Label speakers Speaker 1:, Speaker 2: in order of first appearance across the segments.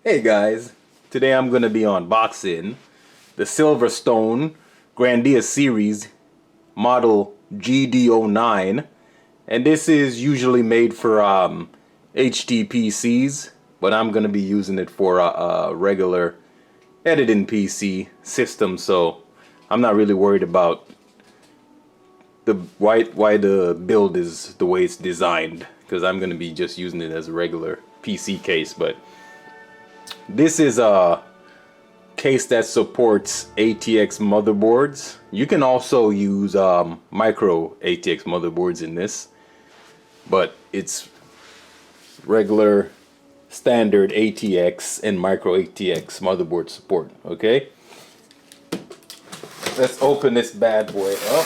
Speaker 1: Hey guys, today I'm going to be unboxing the Silverstone Grandia series model GD09, and this is usually made for HTPCs, but I'm going to be using it for a regular editing PC system, so I'm not really worried about why the build is the way it's designed, because I'm going to be just using it as a regular PC case. But this is a case that supports ATX motherboards. You can also use micro ATX motherboards in this, but it's regular standard ATX and micro ATX motherboard support. Okay, let's open this bad boy up.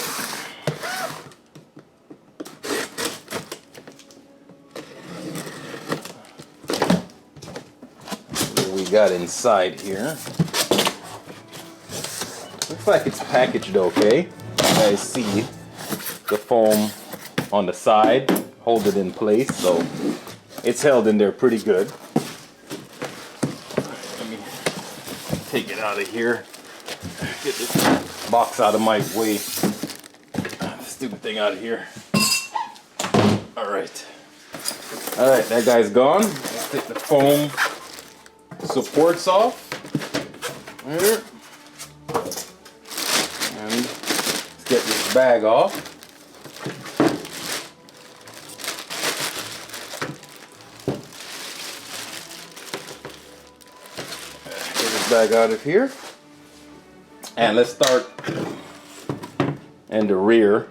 Speaker 1: Got inside here. Looks like it's packaged okay. You guys see the foam on the side, hold it in place, so it's held in there pretty good. Let me take it out of here. Get this box out of my way. Stupid thing out of here. Alright, that guy's gone. Let's take the foam supports off here, and let's get this bag off. Get this bag out of here, and let's start in the rear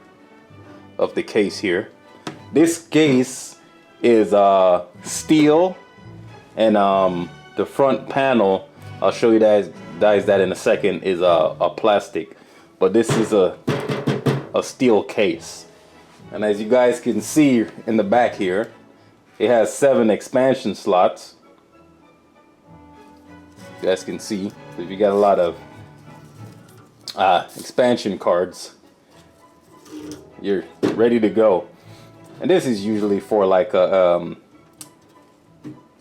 Speaker 1: of the case here. This case is steel, and the front panel, I'll show you guys that in a second, is a plastic, but this is a steel case. And as you guys can see in the back here, it has 7 expansion slots. You guys can see, so if you got a lot of expansion cards, you're ready to go. And this is usually for like a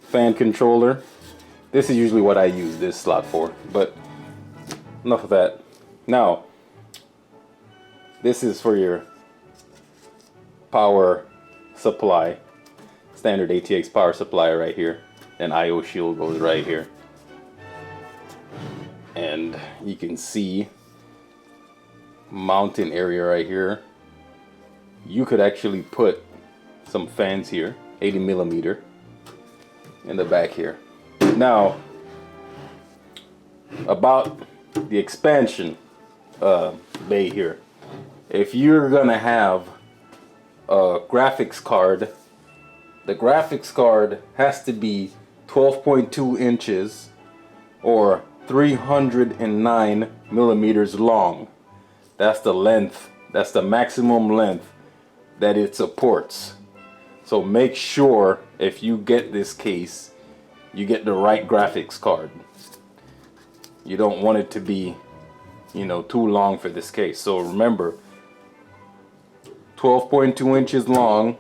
Speaker 1: fan controller. This is usually what I use this slot for, but enough of that. Now, this is for your power supply, standard ATX power supply right here, and IO shield goes right here. And you can see mounting area right here. You could actually put some fans here, 80mm, in the back here. Now, about the expansion bay here. If you're gonna have a graphics card, the graphics card has to be 12.2 inches or 309mm long. That's the length, that's the maximum length that it supports. So make sure if you get this case, you get the right graphics card. You don't want it to be, too long for this case. So remember, 12.2 inches long,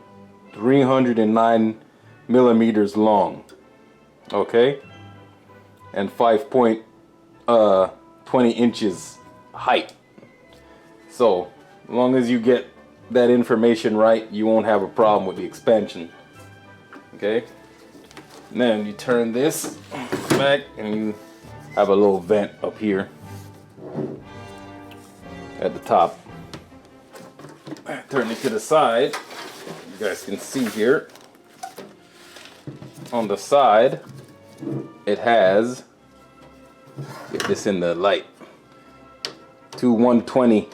Speaker 1: 309mm long. Okay? And 5.20 inches height. So, as long as you get that information right, you won't have a problem with the expansion. Okay? And then you turn this back and you have a little vent up here at the top. Turn it to the side. You guys can see here on the side it has, get this in the light, 2 120.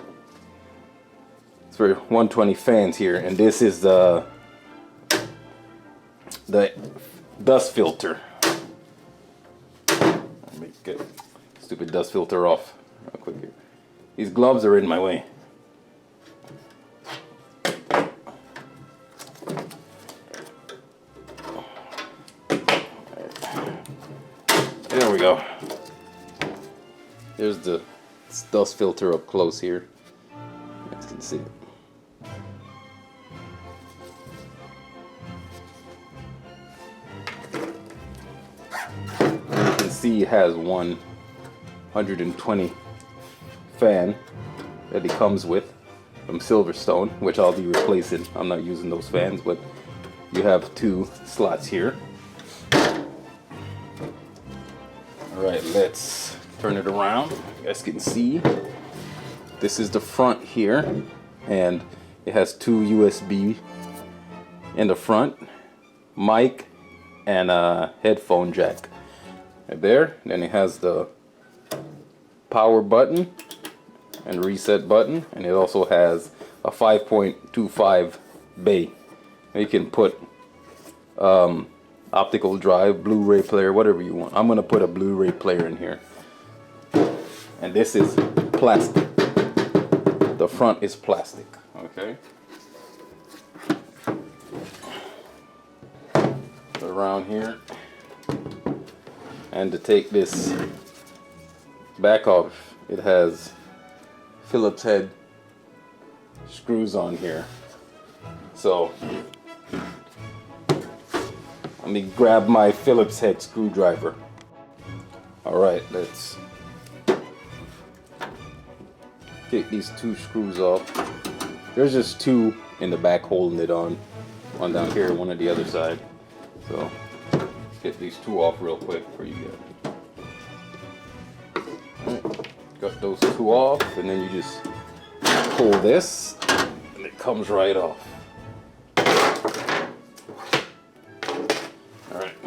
Speaker 1: It's for 120 fans here, and this is the dust filter. Let me get stupid dust filter off real quick here. These gloves are in my way. There we go. There's the dust filter up close here. You guys can see it. see it has one 120 fan that it comes with from Silverstone, which I'll be replacing. I'm not using those fans, but you have 2 slots here. Alright, let's turn it around. You guys can see this is the front here, and it has 2 USB in the front, mic, and a headphone jack right there. Then it has the power button and reset button, and it also has a 5.25 bay. You can put optical drive, Blu-ray player, whatever you want. I'm gonna put a Blu-ray player in here. And this is plastic. The front is plastic, okay? Around here, and to take this back off, it has Phillips head screws on here. So let me grab my Phillips head screwdriver. Alright, let's take these 2 screws off. There's just 2 in the back holding it on. One down here, one on the other side. So get these 2 off real quick for you guys. Right, got those 2 off, and then you just pull this and it comes right off. Alright,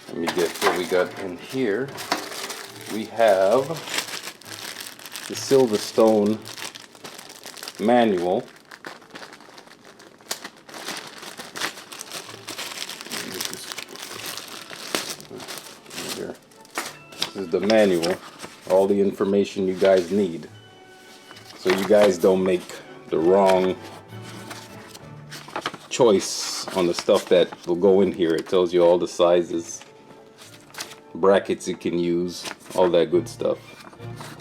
Speaker 1: let me get what we got in here. We have the Silverstone Manual. This is the manual, all the information you guys need, so you guys don't make the wrong choice on the stuff that will go in here. It tells you all the sizes, brackets you can use, all that good stuff.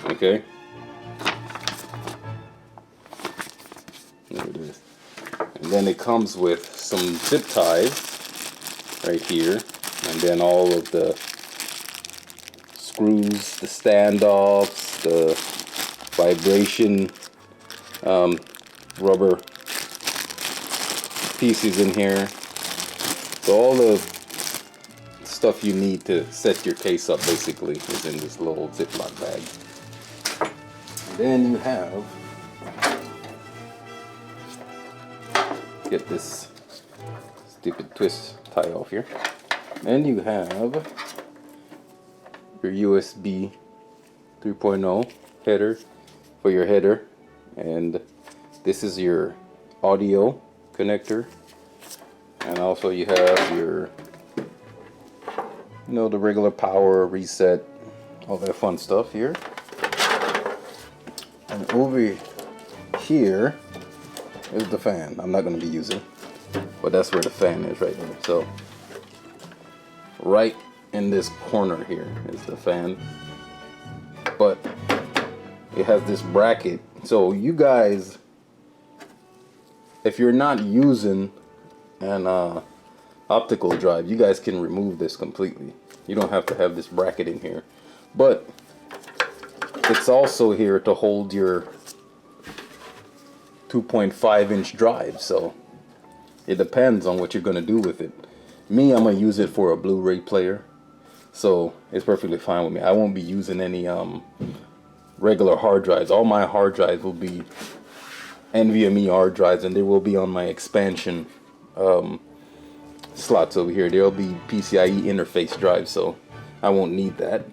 Speaker 1: Okay, there it is. And then it comes with some zip ties right here, and then all of the screws, the standoffs, the vibration rubber pieces in here. So all the stuff you need to set your case up basically is in this little Ziploc bag. And then you have, get this stupid twist tie off here. Then you have your USB 3.0 header for your header, and this is your audio connector, and also you have your, the regular power, reset, all that fun stuff here. And over here is the fan. I'm not going to be using, but that's where the fan is right there. So right in this corner here is the fan, but it has this bracket. So you guys, if you're not using an optical drive, you guys can remove this completely. You don't have to have this bracket in here, but it's also here to hold your 2.5-inch drive. So it depends on what you're going to do with it. Me, I'm going to use it for a Blu-ray player, so it's perfectly fine with me. I won't be using any regular hard drives. All my hard drives will be NVMe hard drives, and they will be on my expansion slots over here. There'll be PCIe interface drives, so I won't need that.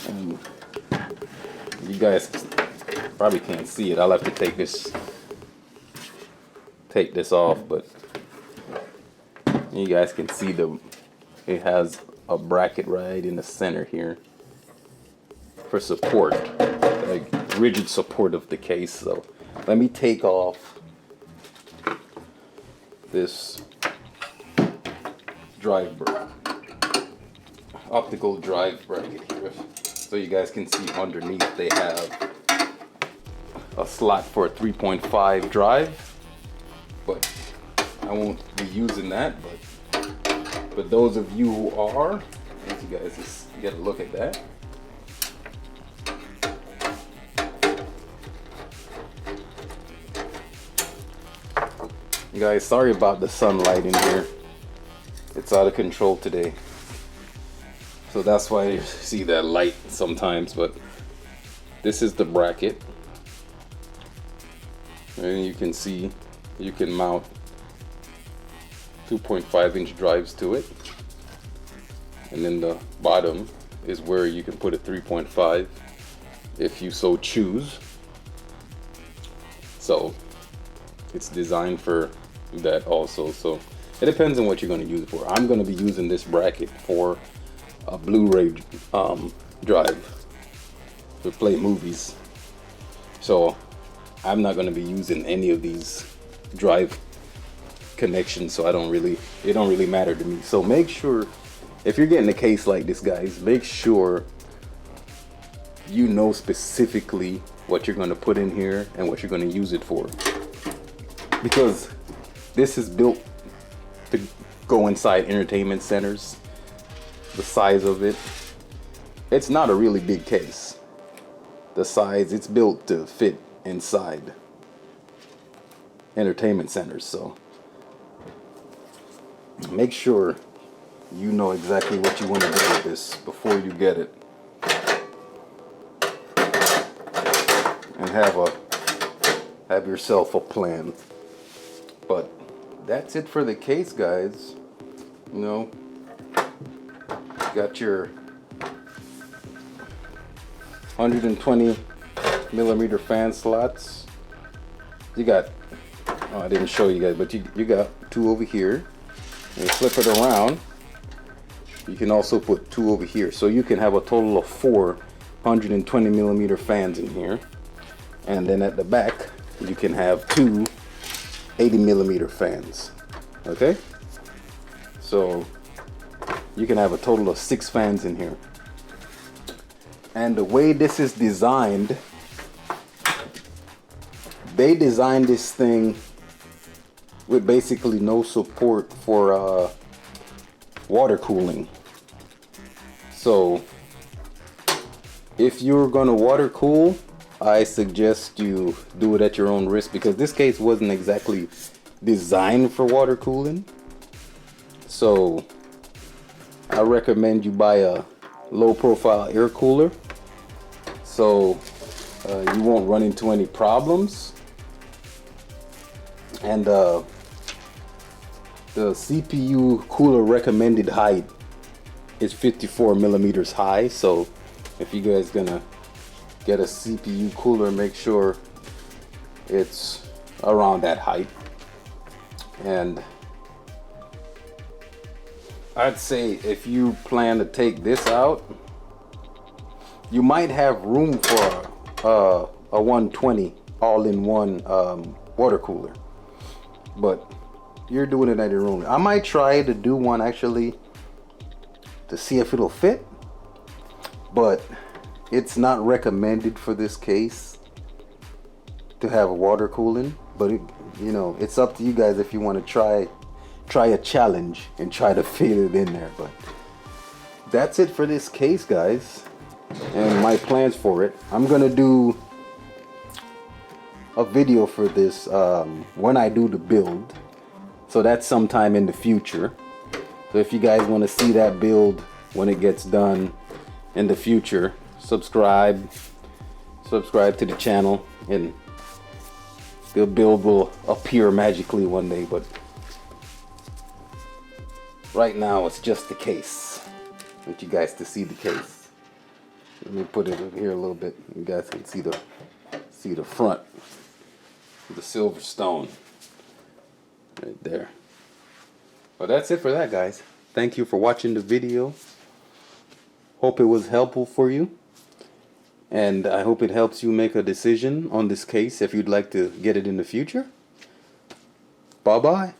Speaker 1: And you guys probably can't see it. I'll have to take this off, but you guys can see it has a bracket right in the center here for support, like rigid support of the case. So let me take off this optical drive bracket here, so you guys can see underneath they have a slot for a 3.5 drive, but I won't be using that, but those of you who are, as you guys just get a look at that. You guys, sorry about the sunlight in here. It's out of control today. So that's why you see that light sometimes, but this is the bracket. And you can see you can mount 2.5-inch drives to it. And then the bottom is where you can put a 3.5 if you so choose. So it's designed for that also. So it depends on what you're going to use it for. I'm going to be using this bracket for a Blu-ray drive to play movies. So I'm not going to be using any of these drive connections, so it don't really matter to me. So make sure, if you're getting a case like this, guys, make sure you know specifically what you're going to put in here and what you're going to use it for, because this is built to go inside entertainment centers. The size of it, it's not a really big case. The size, it's built to fit inside entertainment centers. So make sure you know exactly what you want to do with this before you get it, and have yourself a plan. But that's it for the case, guys. You know, got your 120 millimeter fan slots. You got, oh, I didn't show you guys, but you got two over here. And you flip it around, you can also put two over here. So you can have a total of 4 120 millimeter fans in here. And then at the back, you can have 2 80 millimeter fans. Okay? So you can have a total of 6 fans in here. And the way this is designed, they designed this thing with basically no support for water cooling. So if you're gonna water cool, I suggest you do it at your own risk, because this case wasn't exactly designed for water cooling. So I recommend you buy a low profile air cooler, so you won't run into any problems. And the CPU cooler recommended height is 54 millimeters high. So if you guys gonna get a CPU cooler, make sure it's around that height. And I'd say if you plan to take this out, you might have room for a 120 all-in-one water cooler, but you're doing it at your own. I might try to do one actually to see if it'll fit, but it's not recommended for this case to have a water cooling. But it, you know, it's up to you guys if you want to try a challenge and try to fit it in there. But that's it for this case, guys, and my plans for it. I'm gonna do a video for this when I do the build, so that's sometime in the future. So if you guys want to see that build when it gets done in the future, subscribe to the channel, and the build will appear magically one day. But right now it's just the case. I want you guys to see the case. Let me put it over here a little bit. You guys can see the front of the Silverstone right there. But that's it for that, guys. Thank you for watching the video. Hope it was helpful for you, and I hope it helps you make a decision on this case if you'd like to get it in the future. Bye bye.